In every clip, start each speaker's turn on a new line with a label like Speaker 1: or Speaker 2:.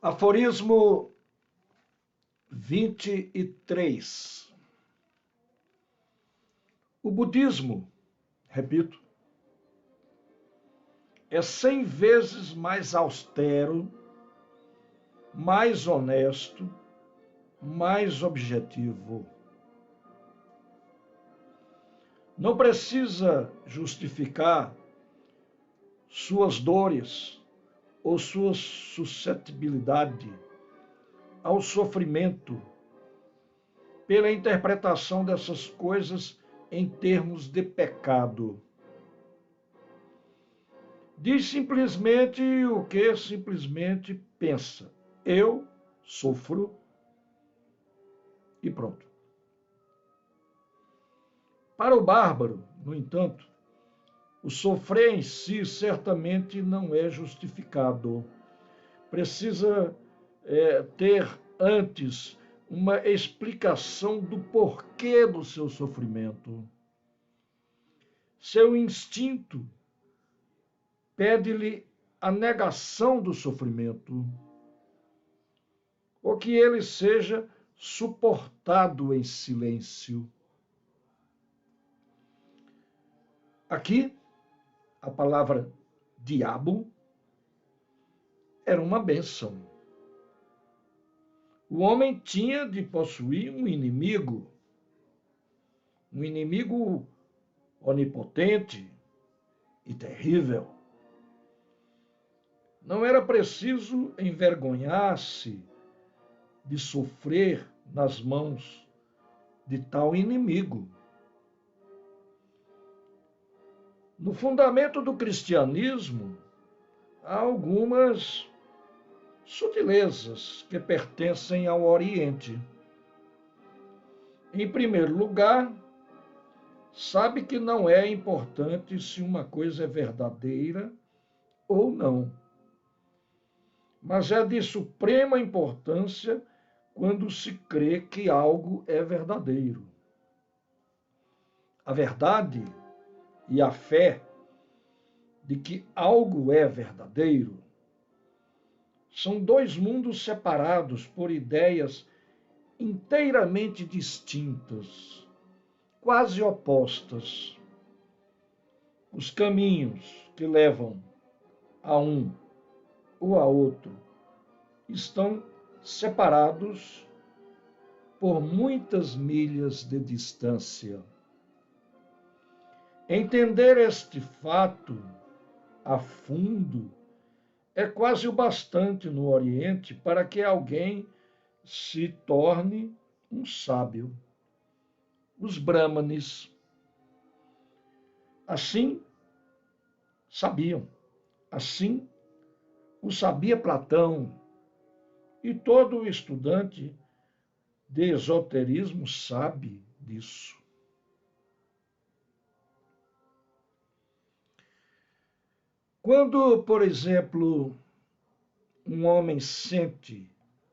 Speaker 1: Aforismo 23. O budismo, repito, é 100 vezes mais austero, mais honesto, mais objetivo. Não precisa justificar suas dores ou sua suscetibilidade ao sofrimento pela interpretação dessas coisas em termos de pecado. Diz simplesmente o que simplesmente pensa. Eu sofro e pronto. Para o bárbaro, no entanto, o sofrer em si certamente não é justificado. Precisa ter antes uma explicação do porquê do seu sofrimento. Seu instinto pede-lhe a negação do sofrimento, ou que ele seja suportado em silêncio. Aqui, a palavra diabo era uma bênção. O homem tinha de possuir um inimigo onipotente e terrível. Não era preciso envergonhar-se de sofrer nas mãos de tal inimigo. No fundamento do cristianismo, há algumas sutilezas que pertencem ao Oriente. Em primeiro lugar, sabe que não é importante se uma coisa é verdadeira ou não, mas é de suprema importância quando se crê que algo é verdadeiro. A verdade e a fé de que algo é verdadeiro são dois mundos separados por ideias inteiramente distintas, quase opostas. Os caminhos que levam a um ou a outro estão separados por muitas milhas de distância. Entender este fato a fundo é quase o bastante no Oriente para que alguém se torne um sábio. Os brahmanes, assim, sabiam. Assim, o sabia Platão, e todo estudante de esoterismo sabe disso. Quando, por exemplo, um homem sente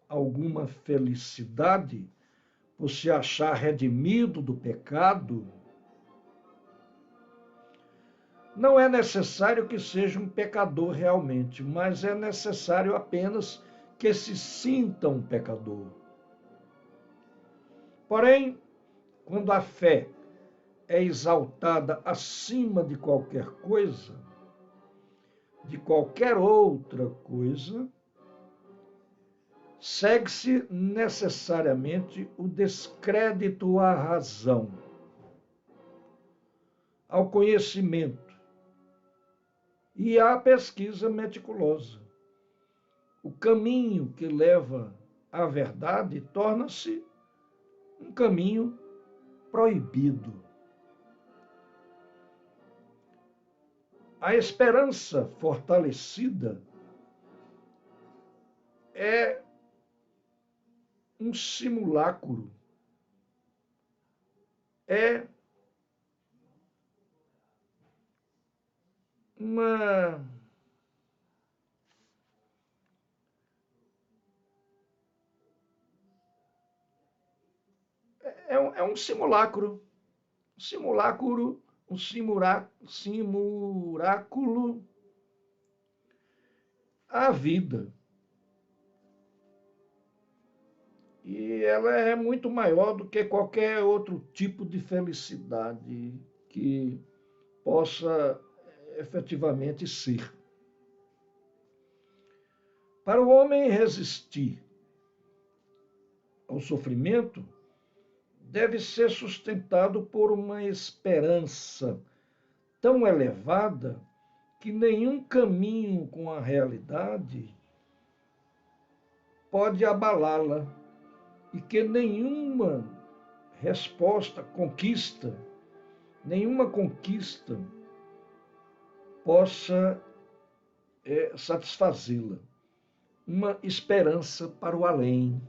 Speaker 1: alguma felicidade por se achar redimido do pecado, não é necessário que seja um pecador realmente, mas é necessário apenas que se sinta um pecador. Porém, quando a fé é exaltada acima de qualquer coisa, de qualquer outra coisa, segue-se necessariamente o descrédito à razão, ao conhecimento e à pesquisa meticulosa. O caminho que leva à verdade torna-se um caminho proibido. A esperança fortalecida é um simulacro, é uma é um simulacro, simulacro à vida. E ela é muito maior do que qualquer outro tipo de felicidade que possa efetivamente ser. Para o homem resistir ao sofrimento, deve ser sustentado por uma esperança tão elevada que nenhum caminho com a realidade pode abalá-la e que nenhuma conquista possa satisfazê-la. Uma esperança para o além.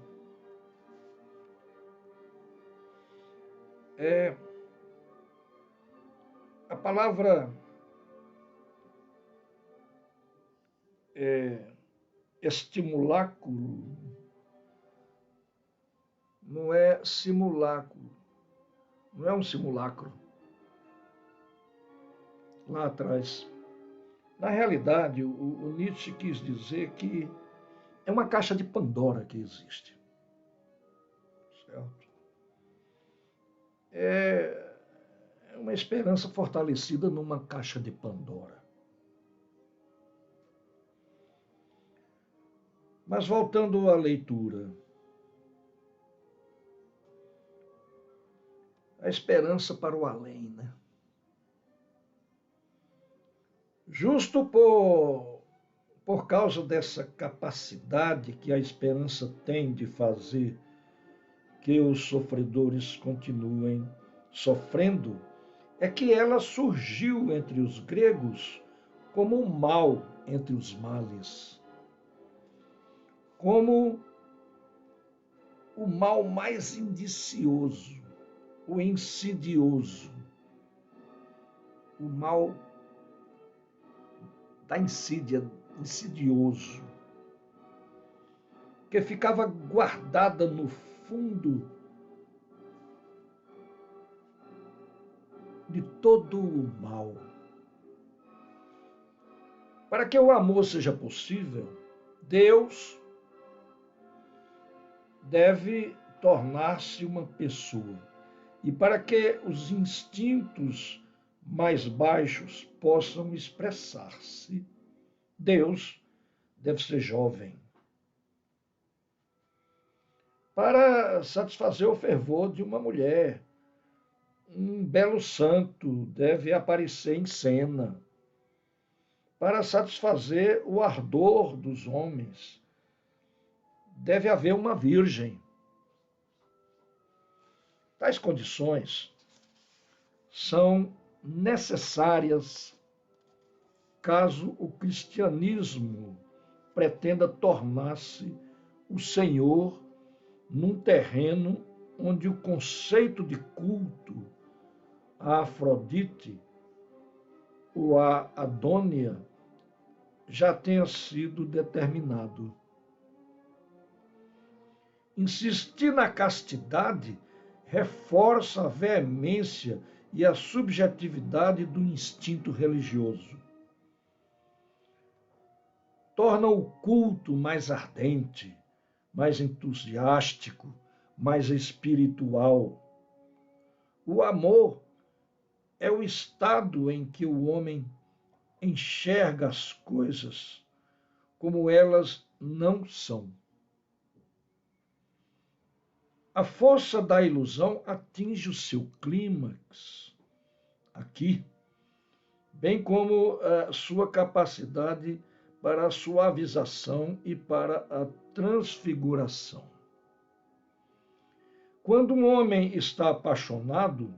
Speaker 1: A palavra estimulacro não é simulacro, não é um simulacro. Lá atrás. Na realidade, o Nietzsche quis dizer que é uma caixa de Pandora que existe. Certo? É uma esperança fortalecida numa caixa de Pandora. Mas voltando à leitura, a esperança para o além, né? Justo por causa dessa capacidade que a esperança tem de fazer que os sofredores continuem sofrendo, é que ela surgiu entre os gregos como o mal entre os males, como o mal mais indicioso, o insidioso, o mal da insídia, insidioso, que ficava guardada no fundo de todo o mal. Para que o amor seja possível, Deus deve tornar-se uma pessoa. E para que os instintos mais baixos possam expressar-se, Deus deve ser jovem. Para satisfazer o fervor de uma mulher, um belo santo deve aparecer em cena. Para satisfazer o ardor dos homens, deve haver uma virgem. Tais condições são necessárias caso o cristianismo pretenda tornar-se o senhor num terreno onde o conceito de culto a Afrodite ou a Adônia já tenha sido determinado. Insistir na castidade reforça a veemência e a subjetividade do instinto religioso. Torna o culto mais ardente, mais entusiástico, mais espiritual. O amor é o estado em que o homem enxerga as coisas como elas não são. A força da ilusão atinge o seu clímax aqui, bem como a sua capacidade para a suavização e para a transfiguração. Quando um homem está apaixonado,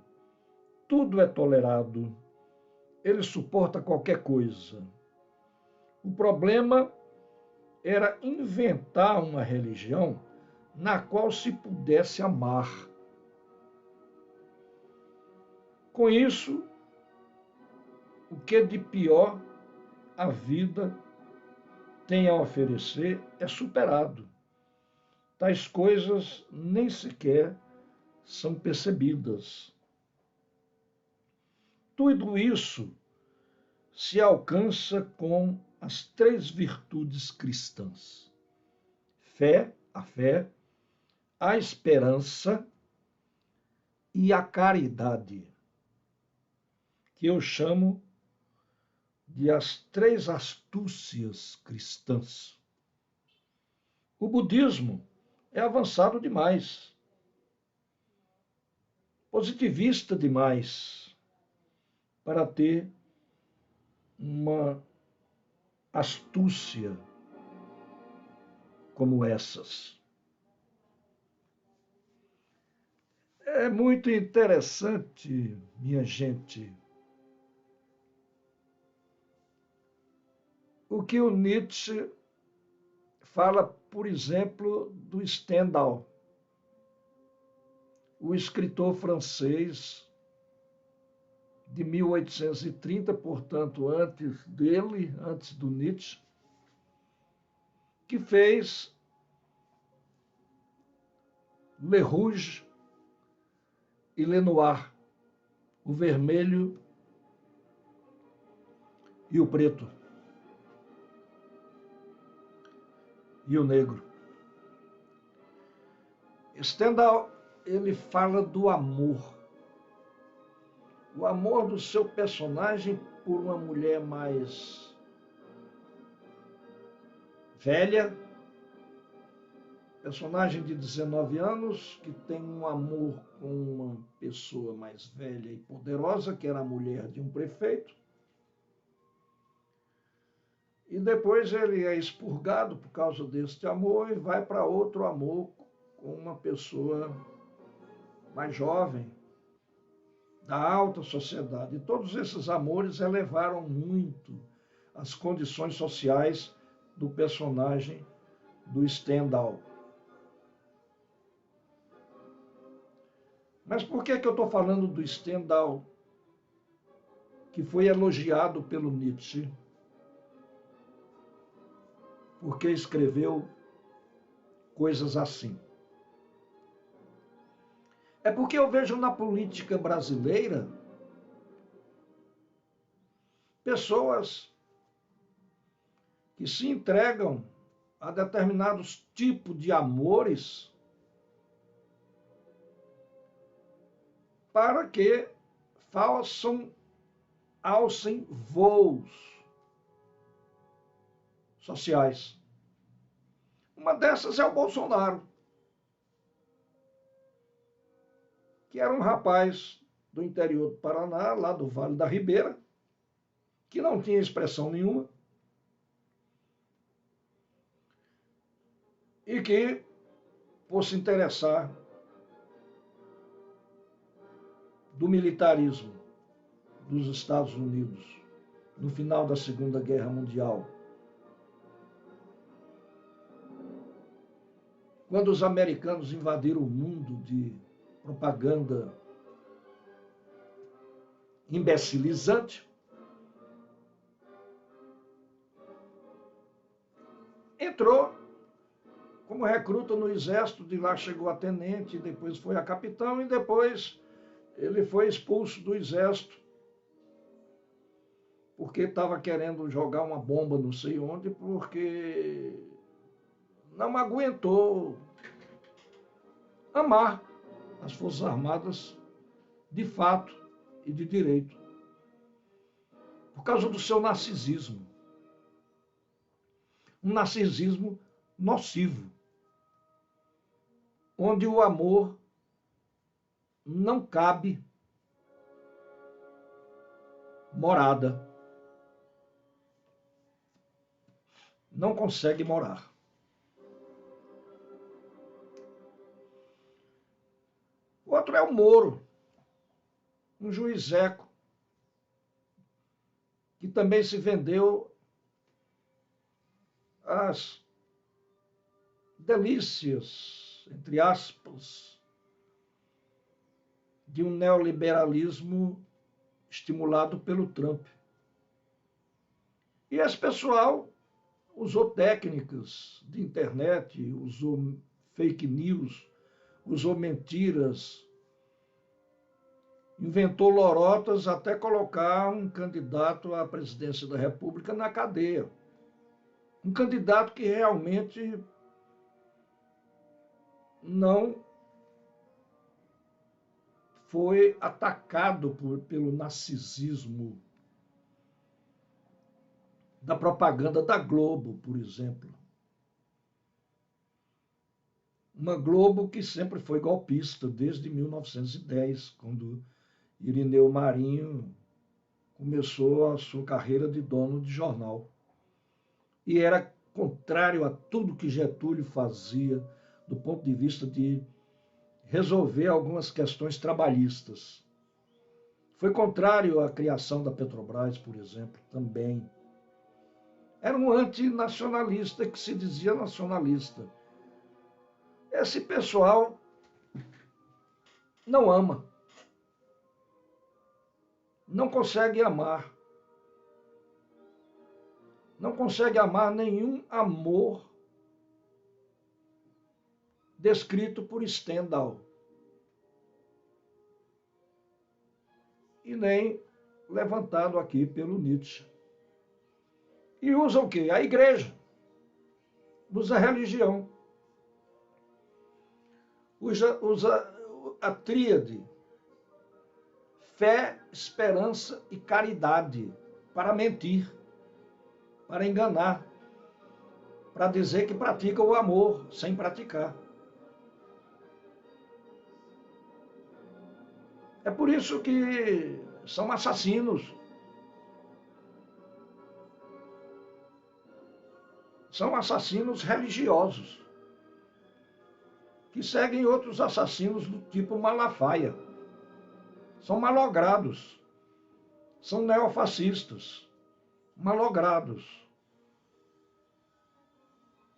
Speaker 1: tudo é tolerado, ele suporta qualquer coisa. O problema era inventar uma religião na qual se pudesse amar. Com isso, o que de pior a vida tem a oferecer é superado. Tais coisas nem sequer são percebidas. Tudo isso se alcança com as 3 virtudes cristãs: a fé, a esperança e a caridade, que eu chamo de as três astúcias cristãs. O budismo é avançado demais, positivista demais, para ter uma astúcia como essas. É muito interessante, minha gente, o que o Nietzsche fala, por exemplo, do Stendhal, o escritor francês de 1830, portanto, antes dele, antes do Nietzsche, que fez Le Rouge e Le Noir, o vermelho e o preto, e o negro. Stendhal, ele fala do amor. O amor do seu personagem por uma mulher mais velha, personagem de 19 anos, que tem um amor com uma pessoa mais velha e poderosa, que era a mulher de um prefeito. E depois ele é expurgado por causa deste amor e vai para outro amor com uma pessoa mais jovem, da alta sociedade. E todos esses amores elevaram muito as condições sociais do personagem do Stendhal. Mas por que eu estou falando do Stendhal, que foi elogiado pelo Nietzsche? Porque escreveu coisas assim. É porque eu vejo na política brasileira pessoas que se entregam a determinados tipos de amores para que alcem voos sociais. Uma dessas é o Bolsonaro, que era um rapaz do interior do Paraná, lá do Vale da Ribeira, que não tinha expressão nenhuma e que, por se interessar do militarismo dos Estados Unidos no final da Segunda Guerra Mundial, quando os americanos invadiram o mundo de propaganda imbecilizante, entrou como recruta no exército, de lá chegou a tenente, depois foi a capitão e depois ele foi expulso do exército porque estava querendo jogar uma bomba não sei onde, porque não aguentou amar as Forças Armadas de fato e de direito, por causa do seu narcisismo. Um narcisismo nocivo, onde o amor não cabe morada, não consegue morar. O outro é o Moro, um juizeco, que também se vendeu às delícias, entre aspas, de um neoliberalismo estimulado pelo Trump. E esse pessoal usou técnicas de internet, usou fake news, usou mentiras, inventou lorotas até colocar um candidato à presidência da República na cadeia. Um candidato que realmente não foi atacado pelo narcisismo da propaganda da Globo, por exemplo. Uma Globo que sempre foi golpista, desde 1910, quando Irineu Marinho começou a sua carreira de dono de jornal. E era contrário a tudo que Getúlio fazia do ponto de vista de resolver algumas questões trabalhistas. Foi contrário à criação da Petrobras, por exemplo, também. Era um antinacionalista que se dizia nacionalista. Esse pessoal não ama, não consegue amar, não consegue amar nenhum amor descrito por Stendhal e nem levantado aqui pelo Nietzsche. E usa o quê? A igreja, usa a religião, usa a tríade, fé, esperança e caridade, para mentir, para enganar, para dizer que pratica o amor sem praticar. É por isso que são assassinos. São assassinos religiosos, que seguem outros assassinos do tipo Malafaia. São malogrados, são neofascistas, malogrados,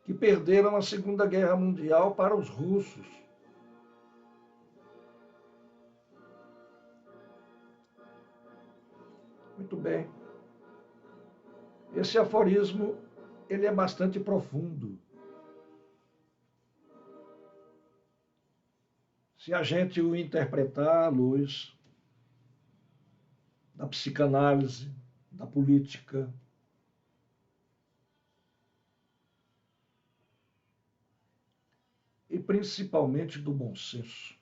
Speaker 1: que perderam a Segunda Guerra Mundial para os russos. Muito bem. Esse aforismo, ele é bastante profundo. Se a gente o interpretar à luz da psicanálise, da política, e principalmente do bom senso.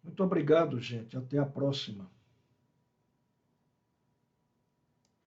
Speaker 1: Muito obrigado, gente. Até a próxima.